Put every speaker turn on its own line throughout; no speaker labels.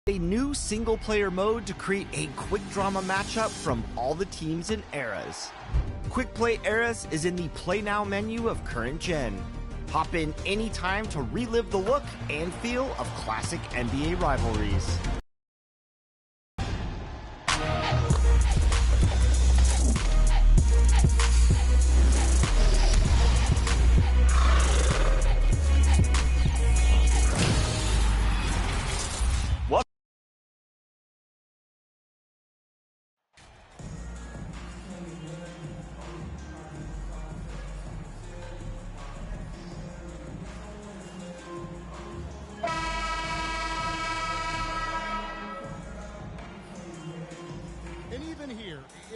A new single-player mode to create a quick drama matchup from all the teams and eras. Quick Play Eras is in the Play Now menu of current gen. Hop in anytime to relive the look and feel of classic NBA rivalries.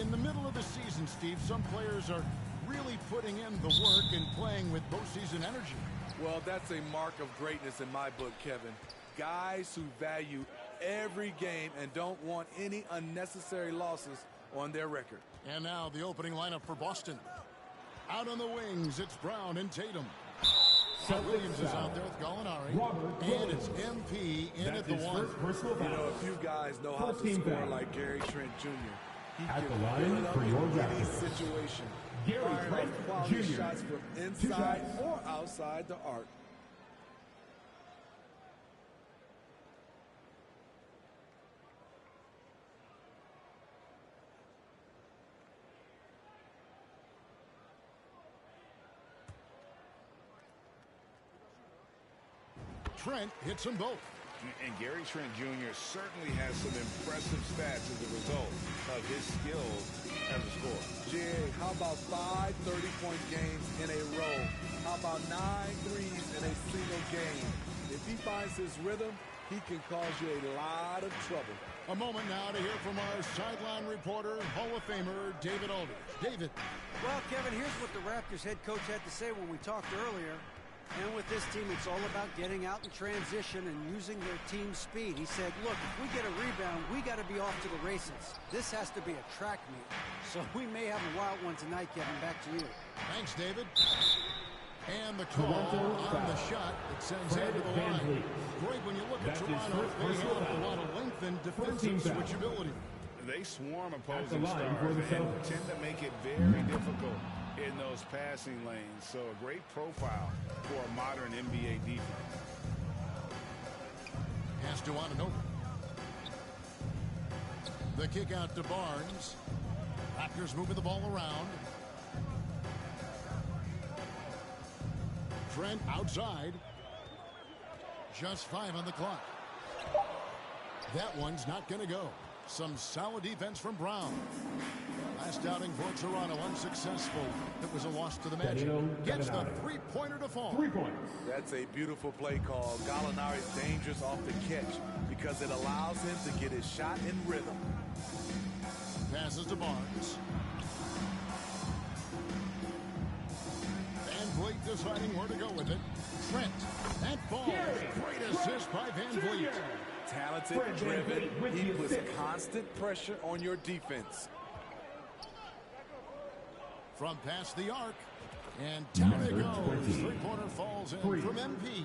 In the middle of the season, Steve, some players are really putting in the work and playing with postseason energy.
Well, that's a mark of greatness in my book, Kevin. Guys who value every game and don't want any unnecessary losses on their record.
And now the opening lineup for Boston. Out on the wings, it's Brown and Tatum. Williams is out there with Gallinari, and it's MP in at the one.
You know, a few guys know how to score like Gary Trent Jr. He
at
can
the line for your
any situation.
Gary Trent
quality
Jr.
shots from inside or outside the arc.
Trent hits them both.
And Gary Trent Jr. certainly has some impressive stats as a result of his skills as a scorer.
Jay, how about 5 30-point games in a row? How about 9 threes in a single game? If he finds his rhythm, he can cause you a lot of trouble.
A moment now to hear from our sideline reporter, Hall of Famer David Aldridge. David.
Well, Kevin, here's what the Raptors head coach had to say when we talked earlier. And with this team, it's all about getting out in transition and using their team speed. He said, look, if we get a rebound, we got to be off to the races. This has to be a track meet. So we may have a wild one tonight, Kevin. Back to you.
Thanks, David. And the call on the shot that sends him to the line. Great when you look at Toronto. They have a lot of length and defensive switchability.
They swarm opposing stars and tend to make it very difficult in those passing lanes. So a great profile for a modern NBA defense.
Has to on and over. The kick out to Barnes. Raptors moving the ball around. Trent outside. Just 5 on the clock. That one's not going to go. Some solid defense from Brown. Last outing for Toronto unsuccessful. It was a loss to the Magic. Gets the three-pointer to fall.
3 points.
That's a beautiful play call. Gallinari's dangerous off the catch because it allows him to get his shot in rhythm.
Passes to Barnes. Van Vliet deciding where to go with it. Trent. That ball. Great assist by Van Vliet.
Talented, driven. He puts constant pressure on your defense.
From past the arc. And down it goes. Three-pointer falls in from MP.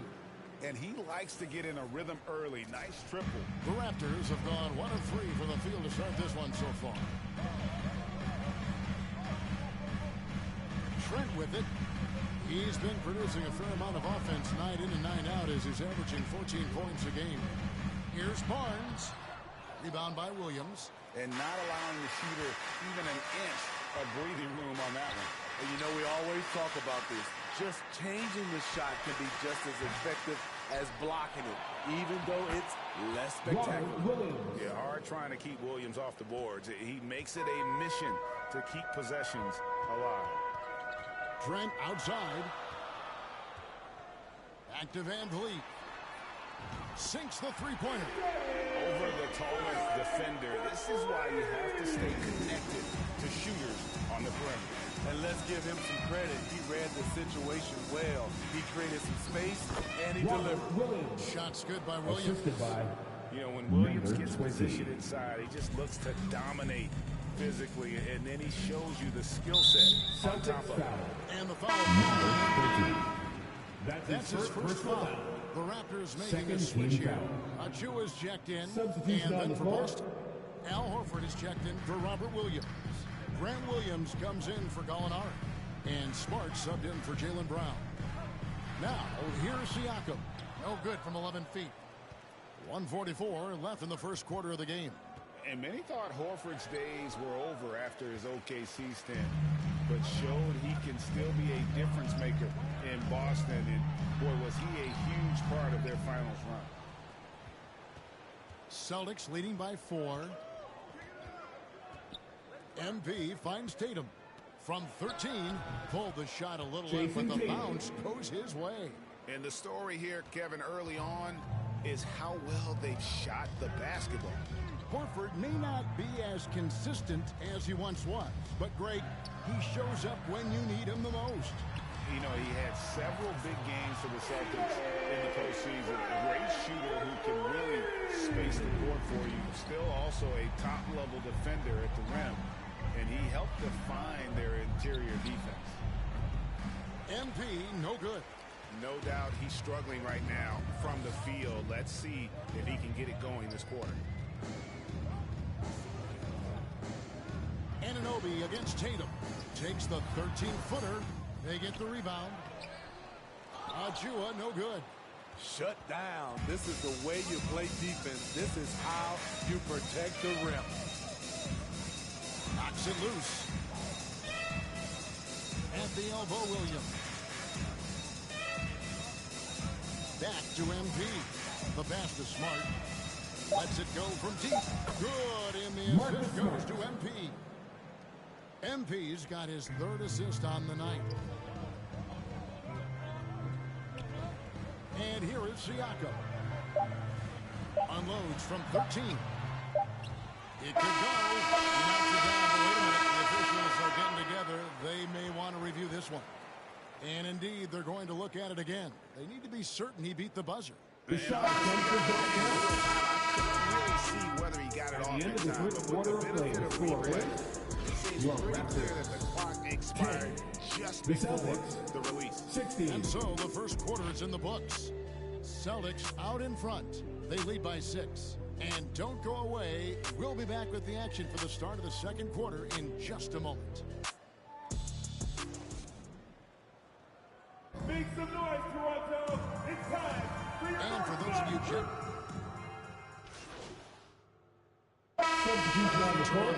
And he likes to get in a rhythm early. Nice triple.
The Raptors have gone 1 of 3 from the field to start this one so far. Trent with it. He's been producing a fair amount of offense night in and night out as he's averaging 14 points a game. Here's Barnes. Rebound by Williams.
And not allowing the shooter even an inch of breathing room on that one.
And you know, we always talk about this. Just changing the shot can be just as effective as blocking it, even though it's less spectacular.
Yeah, hard trying to keep Williams off the boards. He makes it a mission to keep possessions alive.
Trent outside. Back to Van Vliet. Sinks the three-pointer.
Over the tallest defender. This is why you have to stay connected to shooters on the perimeter.
And let's give him some credit. He read the situation well. He created some space, and he delivered.
Shots good by Williams.
You know, when Williams gets positioned inside, he just looks to dominate physically, and then he shows you the skill set on top of it.
And the foul. That's his first foul. The Raptors making a switch here. Achua is checked in, and then for Boston, Al Horford is checked in for Robert Williams. Grant Williams comes in for Gallinari, and Smart subbed in for Jaylen Brown. Now, here's Siakam. No good from 11 feet. 1:44 left in the first quarter of the game.
And many thought Horford's days were over after his OKC stint, but showed he can still be a difference maker in Boston, and boy, was he a huge part of their finals run.
Celtics leading by 4. MP finds Tatum. From 13, pulled the shot a little in, but the bounce goes his way.
And the story here, Kevin, early on, is how well they've shot the basketball.
Horford may not be as consistent as he once was, but Greg, he shows up when you need him the most.
You know, he had several big games for the Celtics in the postseason. A great shooter who can really space the court for you. Still also a top-level defender at the rim, and he helped define their interior defense.
MP, no good.
No doubt he's struggling right now from the field. Let's see if he can get it going this quarter.
Anunoby against Tatum. Takes the 13-footer. They get the rebound. Achua, no good.
Shut down. This is the way you play defense. This is how you protect the rim.
Knocks it loose. At the elbow, Williams. Back to MP. The pass to Smart. Lets it go from deep. Good in the assist goes to MP. MP's got his 3rd assist on the night. And here is Siakam. Unloads from 13. It could go. He knocks it down, but wait a minute. The officials are getting together. They may want to review this one. And indeed, they're going to look at it again. They need to be certain he beat the buzzer.
The shot
Really see whether he got it off in time, but with the benefit of replay, it seems pretty clear that the clock expired just before the release.
16.
And so the first quarter is in the books. Celtics out in front. They lead by 6. And don't go away. We'll be back with the action for the start of the second quarter in just a moment.
Make some noise, Toronto. It's time for your
And for those of you checking,
substitute on the court.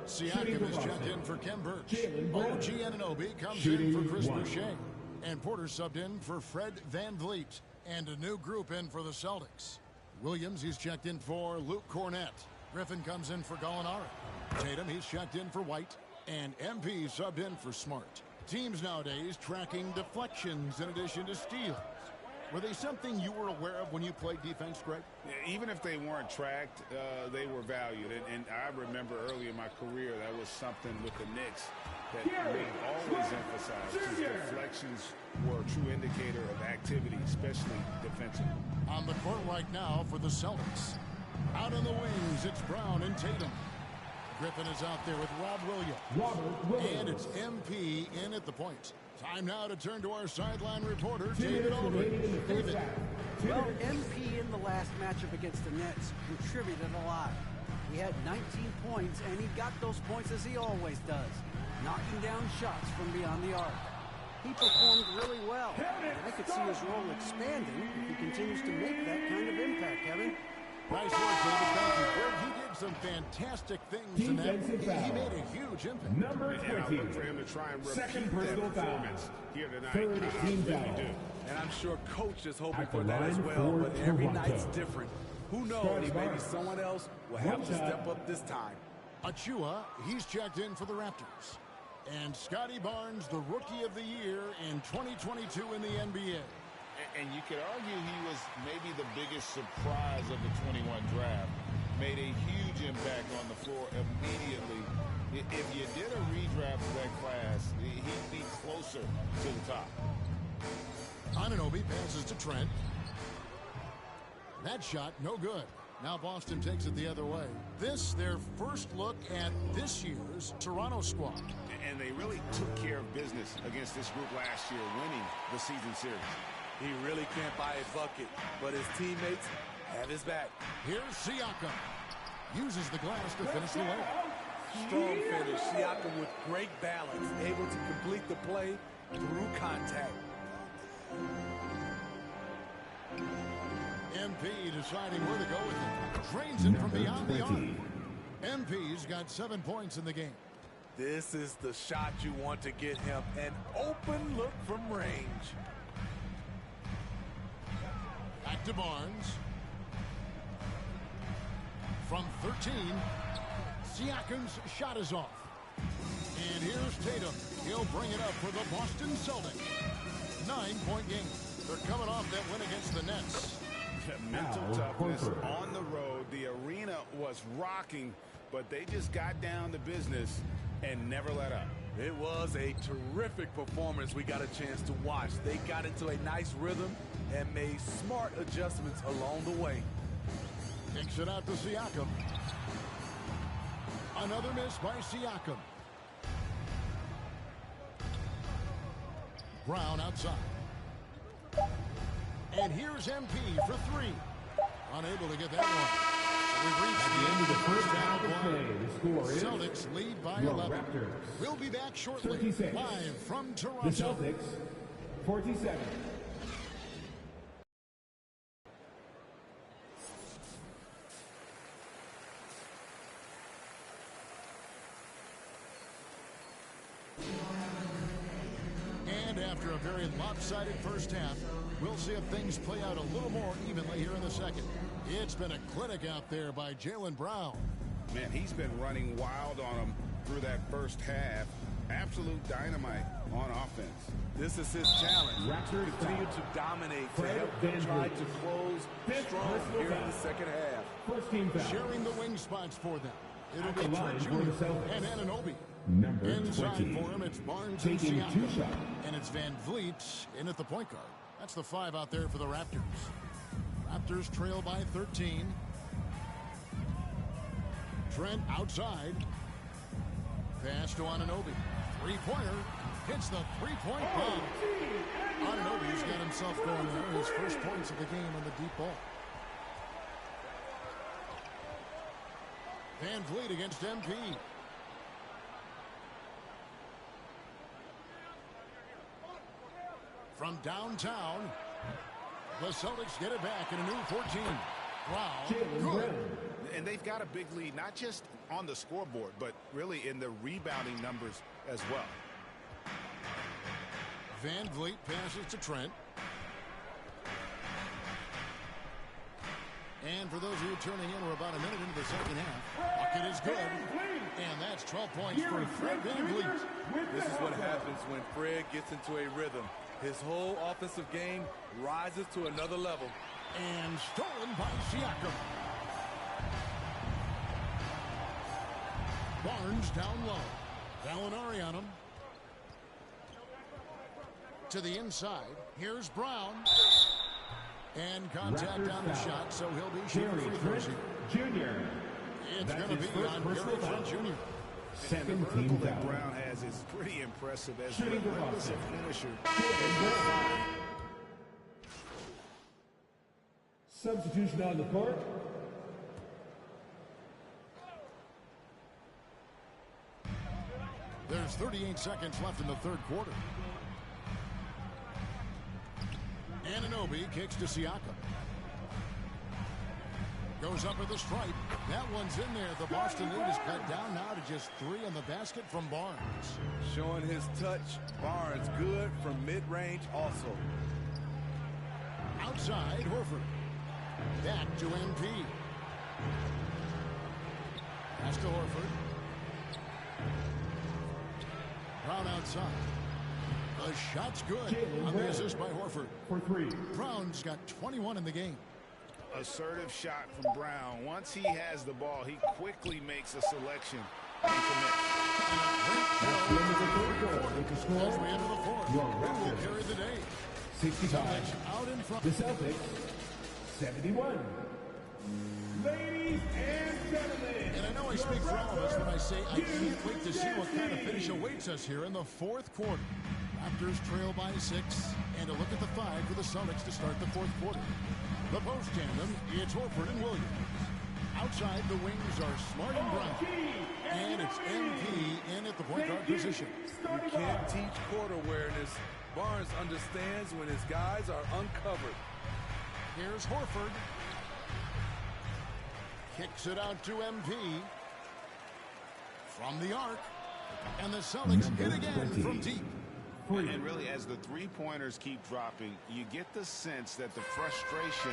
Siakam is checked in for Kem Birch. OG Anunoby comes in for Chris Boucher. And Porter subbed in for Fred VanVleet. And a new group in for the Celtics. Williams, he's checked in for Luke Cornett. Griffin comes in for Gallinari. Tatum, he's checked in for White. And MP subbed in for Smart. Teams nowadays tracking deflections in addition to steals. Were they something you were aware of when you played defense, Greg?
Yeah, even if they weren't tracked, they were valued. And I remember early in my career, that was something with the Knicks that we always emphasized. Because deflections were a true indicator of activity, especially defensively.
On the court right now for the Celtics. Out in the wings, it's Brown and Tatum. Griffin is out there with Rob Williams. And it's MP in at the point. Time now to turn to our sideline reporter, David Aldridge. David.
Well, MP in the last matchup against the Nets contributed a lot. He had 19 points, and he got those points as he always does, knocking down shots from beyond the arc. He performed really well. I could see his role expanding if he continues to make that kind of impact, Kevin.
Nice work, David. Thank you. Greg, he did some fantastic things in that. He made a huge impact.
Number 20.
And I look for him to try and
Second
repeat
personal
that
foul.
performance here tonight.
Third
I
team
really
foul.
do.
And I'm sure Coach is hoping
At the
for that as
line
well,
for
but every
Toronto.
night's different. Who knows,
Scotty
maybe
Barnes.
someone else will have
One
to
shot.
step up this time.
Achua, he's checked in for the Raptors. And Scotty Barnes, the Rookie of the Year in 2022 in the NBA.
And you could argue he was maybe the biggest surprise of the 21 draft. Made a huge impact on the floor immediately. If you did a redraft for that class, he'd be closer to the top.
Anunoby passes to Trent. That shot, no good. Now Boston takes it the other way. This, their first look at this year's Toronto squad.
And they really took care of business against this group last year, winning the season series.
He really can't buy a bucket, but his teammates have his back.
Here's Siakam. Uses the glass to finish the layup.
Strong finish. Siakam with great balance, able to complete the play through contact.
MP deciding where to go with it. Drains it from beyond the arc. MP's got 7 points in the game.
This is the shot you want to get him. An open look from range.
Back to Barnes. From 13, Siakam's shot is off. And here's Tatum. He'll bring it up for the Boston Celtics. 9-point game. They're coming off that win against the Nets.
Mental toughness on the road. The arena was rocking, but they just got down to business and never let up.
It was a terrific performance we got a chance to watch. They got into a nice rhythm and made smart adjustments along the way.
Kicks it out to Siakam. Another miss by Siakam. Brown outside. And here's MP for 3. Unable to get that one. So we've reached the end of the first half. Celtics lead by 11. We'll be back shortly.
36.
Live from Toronto.
The Celtics, 47.
And after a very lopsided first half, we'll see if things play out a little more evenly here in the second. It's been a clinic out there by Jaylen Brown.
Man, he's been running wild on them through that first half. Absolute dynamite on offense.
This is his challenge. Continue to dominate to help them try to close strong here in the second half.
First team foul.
Sharing the wing spots for them. It'll
At
be
the
Trent
line for
Jr.
the Celtics.
and Ananobi.
Number
Inside
20.
for him, it's Barnes and
Taking 2
Siakam.
shots.
And it's Van Vliet in at the point guard. That's the 5 out there for the Raptors. Raptors trail by 13. Trent outside. Pass to Anunoby. Three-pointer. Hits the three-point bomb. Anunoby's got himself going there. His first points of the game on the deep ball. Van Vliet against MP. From downtown, the Celtics get it back in a new 14. Brown, good.
And they've got a big lead, not just on the scoreboard, but really in the rebounding numbers as well.
Van Vliet passes to Trent. And for those of you turning in, we're about a minute into the second half. Bucket is good. And that's 12 points for Fred Van Vliet.
This is what happens when Fred gets into a rhythm. His whole offensive game rises to another level.
And stolen by Siakam. Barnes down low. Gallinari on him. To the inside. Here's Brown. And contact on the shot, so he'll be shooting free throws here.
Junior.
It's going to be on Gary Trent Jr.
Second
The
team
vertical that
foul.
Brown has is pretty impressive as a
Shooting the
relentless
Boston.
finisher.
Substitution on the court.
There's 38 seconds left in the third quarter. Anunoby kicks to Siakam. Goes up with the stripe. That one's in there. The Boston lead is cut down now to just 3 in the basket from Barnes.
Showing his touch. Barnes good from mid-range also.
Outside, Horford. Back to MP. Pass to Horford. Brown outside. The shot's good. On the assist by Horford.
For 3.
Brown's got 21 in the game.
Assertive shot from Brown. Once he has the ball, he quickly makes a selection and commits.
That's the end of the third quarter. With the
As
score,
we enter the fourth,
your
who will
Raptors
carry the day?
65.
Celtics out in front.
The Celtics, 71.
Ladies and gentlemen.
And I know I speak for all of us when I say I can't wait to see what kind of finish awaits us here in the fourth quarter. Raptors trail by 6, and a look at the 5 for the Celtics to start the fourth quarter. The post tandem, it's Horford and Williams. Outside, the wings are Smart and Brown. And it's MP in at the point guard position.
You can't teach court awareness. Barnes understands when his guys are uncovered.
Here's Horford. Kicks it out to MP. From the arc. And the Celtics hit again from deep.
And really, as the three-pointers keep dropping, you get the sense that the frustration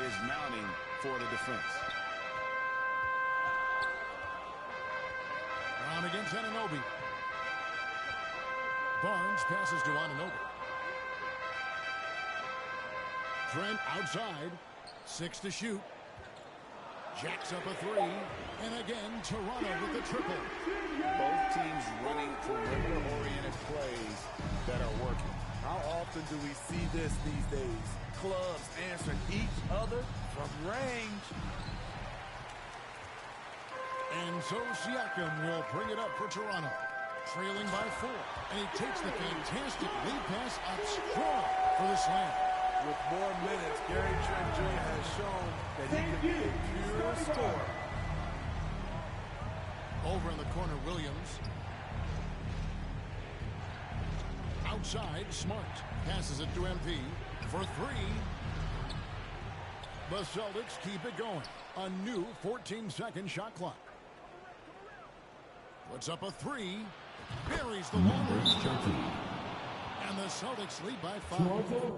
is mounting for the defense.
Brown against Anunoby. Barnes passes to Anunoby. Trent outside. 6 to shoot. Jacks up a 3. And again, Toronto with the triple.
Both teams running perimeter-oriented plays that are working.
How often do we see this these days? Clubs answering each other from range.
And so Siakam will bring it up for Toronto. Trailing by 4. And he takes the fantastic lead pass up strong for the slam.
With more minutes, Gary Trent Jr. has shown that he can be a pure scorer.
Over in the corner, Williams. Outside, Smart. Passes it to MP for 3. The Celtics keep it going. A new 14-second shot clock. Puts up a 3. Buries the long-range shot. And the Celtics lead by 5.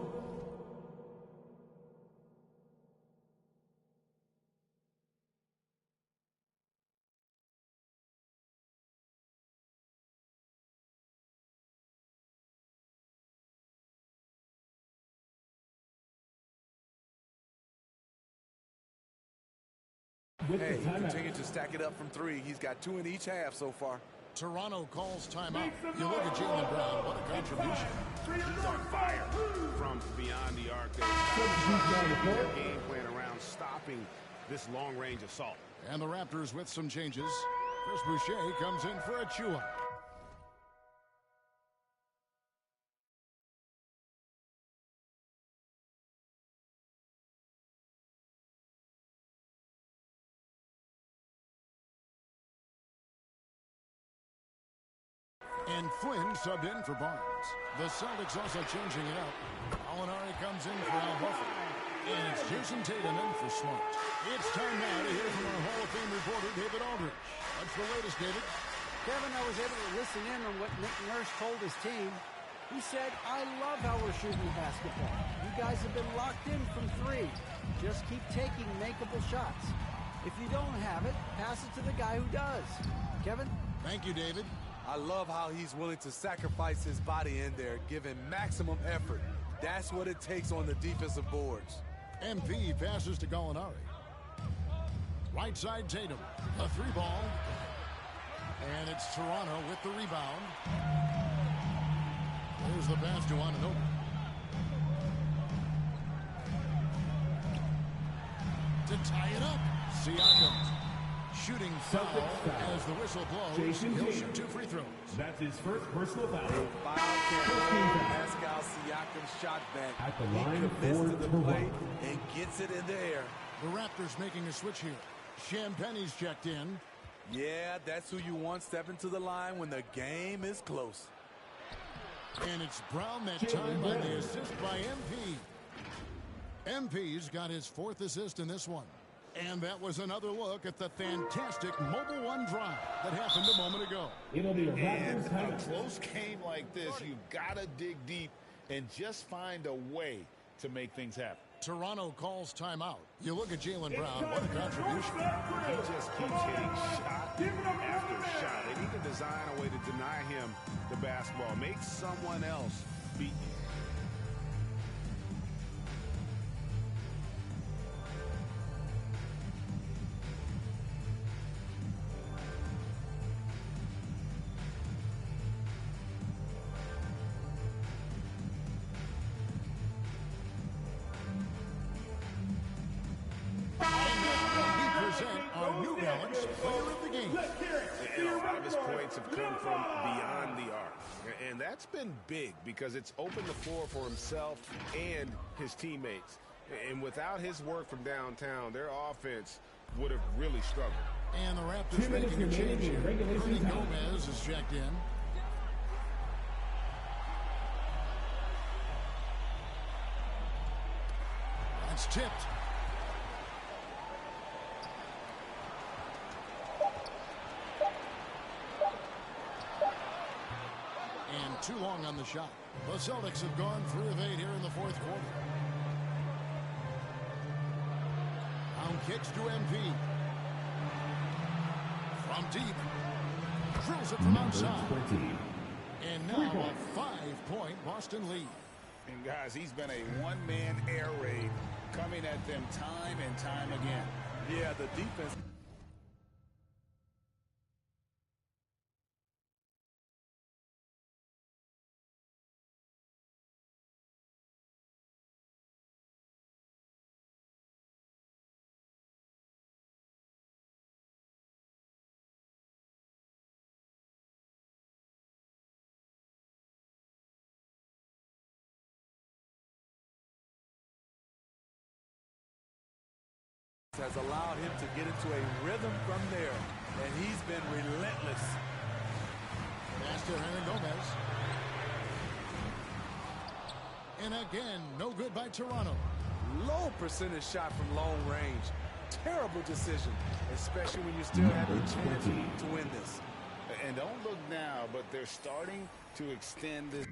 Hey, he continued to stack it up from 3. He's got 2 in each half so far.
Toronto calls timeout. You look at Jaylen Brown. What a contribution.
He's on fire from beyond the arc. Their game plan around stopping this long-range assault.
And the Raptors with some changes. Chris Boucher comes in for Achua. And Flynn subbed in for Barnes. The Celtics also changing it up. Gallinari comes in for Al Horford. And it's Jason Tatum in for Smart. It's time now to hear from our Hall of Fame reporter, David Aldridge. What's the latest, David?
Kevin, I was able to listen in on what Nick Nurse told his team. He said, I love how we're shooting the basketball. You guys have been locked in from 3. Just keep taking makeable shots. If you don't have it, pass it to the guy who does. Kevin?
Thank you, David.
I love how he's willing to sacrifice his body in there, giving maximum effort. That's what it takes on the defensive boards.
MP passes to Gallinari. Right side Tatum. A 3-ball. And it's Toronto with the rebound. There's the pass to Anunoby. To tie it up. Siakam. Shooting foul as the whistle blows. He'll shoot 2 free throws.
That's his first personal foul.
Foul can't hold Pascal Siakam's shot back.
At the
He
line
commits
for
to the
Toronto.
play and gets it in the air.
The Raptors making a switch here. Champagne's checked in.
Yeah, that's who you want stepping to the line when the game is close.
And it's Brown that time by the assist by MP. MP's got his 4th assist in this one. And that was another look at the fantastic Mobile One drive that happened a moment ago.
It'll be a
And
Raptors
a
timeout.
close game like this, you've got to dig deep and just find a way to make things happen.
Toronto calls timeout. You look at Jaylen Brown, what a contribution.
He just keeps hitting shot after shot. They need to design a way to deny him the basketball. Make someone else beat you.
Our New Balance player of the game.
And a lot of his points points have come from beyond the arc. And that's been big because it's opened the floor for himself and his teammates. And without his work from downtown, their offense would have really struggled.
And the Raptors making a change here. Hernan Gomez is checked in. That's tipped. And too long on the shot. The Celtics have gone 3 of 8 here in the fourth quarter. Pound kicks to MP. From deep. Drills it from outside. And now a 5-point Boston lead.
And guys, he's been a one-man air raid coming at them time and time again.
Yeah, the defense. Has allowed him to get into a rhythm from there, and he's been relentless.
Pass to Hernan Gomez. And again, no good by Toronto.
Low percentage shot from long range. Terrible decision, especially when you still have a chance to win this.
And don't look now, but they're starting to extend this.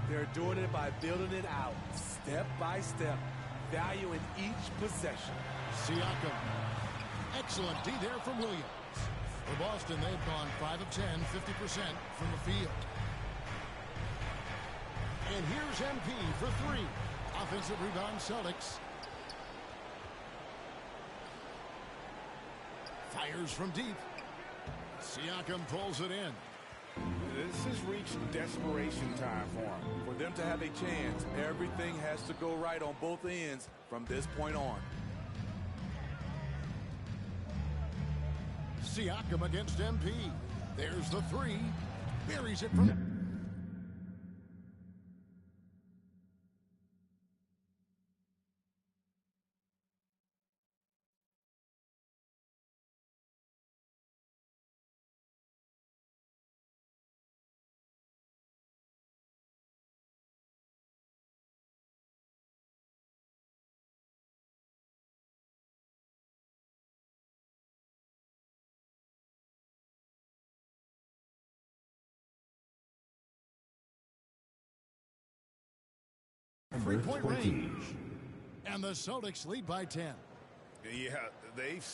They're doing it by building it out, step by step, valuing each possession.
Siakam. Excellent D there from Williams. For Boston, they've gone 5 of 10, 50% from the field. And here's MP for 3. Offensive rebound, Celtics. Fires from deep. Siakam pulls it in.
This has reached desperation time for him.
For them to have a chance, everything has to go right on both ends from this point on.
Siakam against MP. There's the 3. Buries it from... Three-point range. And the Celtics lead by 10.
Yeah, they've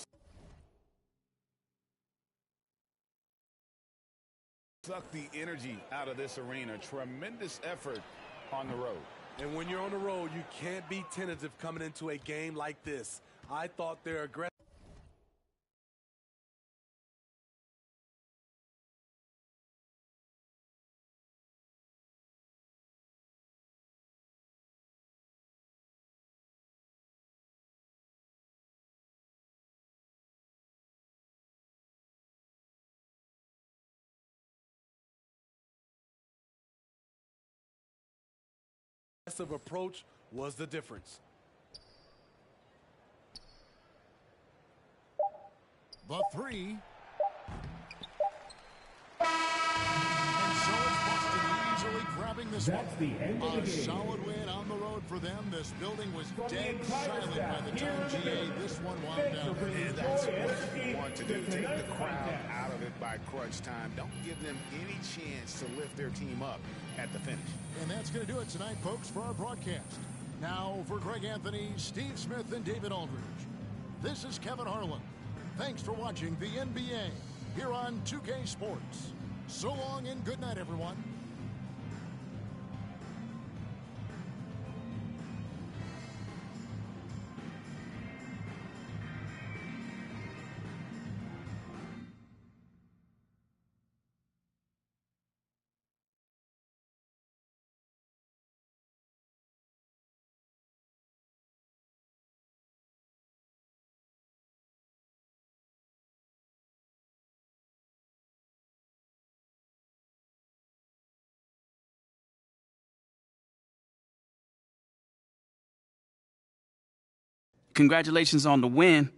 sucked the energy out of this arena. Tremendous effort on the road.
And when you're on the road, you can't be tentative coming into a game like this. I thought their aggressive. Approach was the difference.
The 3. And so it's Boston easily grabbing this one. A solid win on the road for them. This building was dead silent by the time GA this one wound down.
And that's what you want to do. Take the crowd out of it by crunch time. Don't give them any chance to lift their team up at the finish.
And that's going to do it tonight, folks, for our broadcast. Now for Greg Anthony, Steve Smith, and David Aldridge, this is Kevin Harlan. Thanks for watching the NBA here on 2K Sports. So long and good night, everyone.
Congratulations on the win.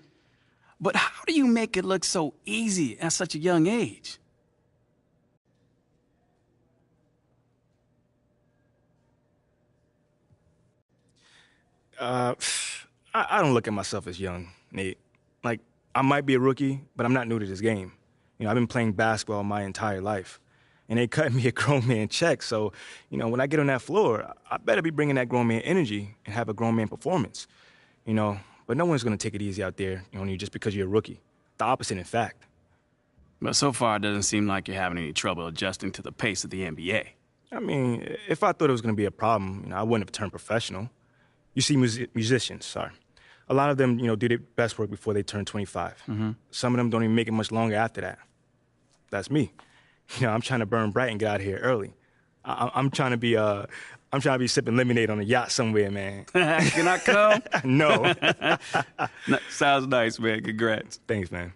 But how do you make it look so easy at such a young age?
I don't look at myself as young, Nate. Like, I might be a rookie, but I'm not new to this game. You know, I've been playing basketball my entire life. And they cut me a grown man check, so, you know, when I get on that floor, I better be bringing that grown man energy and have a grown man performance. You know, but no one's going to take it easy out there, you know, just because you're a rookie. The opposite, in fact.
But so far, it doesn't seem like you're having any trouble adjusting to the pace of the NBA.
I mean, if I thought it was going to be a problem, you know, I wouldn't have turned professional. You see musicians, a lot of them, you know, do their best work before they turn 25. Mm-hmm. Some of them don't even make it much longer after that. That's me. You know, I'm trying to burn bright and get out of here early. I'm trying to be sipping lemonade on a yacht somewhere, man.
Can I come?
No.
Sounds nice, man. Congrats.
Thanks, man.